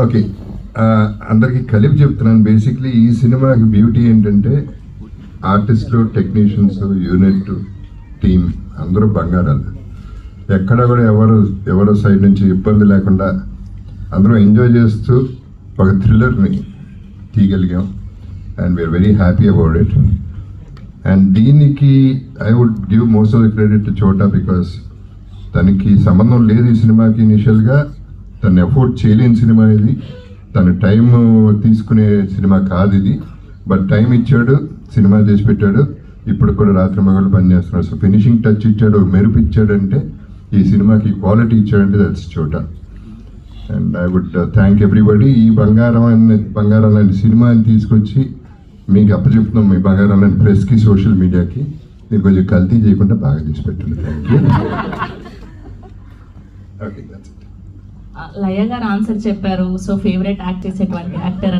Okay, అందరికీ కలిపి చెప్తున్నాను. బేసిక్లీ ఈ సినిమాకి బ్యూటీ ఏంటంటే ఆర్టిస్టులు, టెక్నీషియన్స్, యూనిట్, టీమ్ అందరూ బంగారాలు. ఎక్కడ కూడా ఎవరో సైడ్ నుంచి ఇబ్బంది లేకుండా అందరూ ఎంజాయ్ చేస్తూ ఒక థ్రిల్లర్ని తీయగలిగాం. And we're very happy about it. And దీనికి I would give most of the credit to Chota, because తనకి సంబంధం లేదు ఈ సినిమాకి. ఇనిషియల్గా తను ఎఫోర్డ్ చేయలేని సినిమా ఇది, తను టైం తీసుకునే సినిమా కాదు ఇది. బట్ టైం ఇచ్చాడు, సినిమా చేసి పెట్టాడు. ఇప్పుడు కూడా రాత్రి మగళ్ళు పనిచేస్తున్నాడు. సో ఫినిషింగ్ టచ్ ఇచ్చాడు, మెరుపు ఇచ్చాడంటే, ఈ సినిమాకి క్వాలిటీ ఇచ్చాడంటే దట్స్ చోటా. And I would thank everybody. ఈ బంగారం లాంటి సినిమాని తీసుకొచ్చి మీకు అప్పచెప్తున్నాం. మీ బంగారం లాంటి ప్రెస్కి, సోషల్ మీడియాకి మీరు కొంచెం కల్తీ చేయకుండా బాగా చేసి పెట్టండి. Thank you. Okay, that's it. Laya గారు ఆన్సర్ చెప్పారు. సో ఫేవరెట్ యాక్ట్ చేసేటువంటి యాక్టర్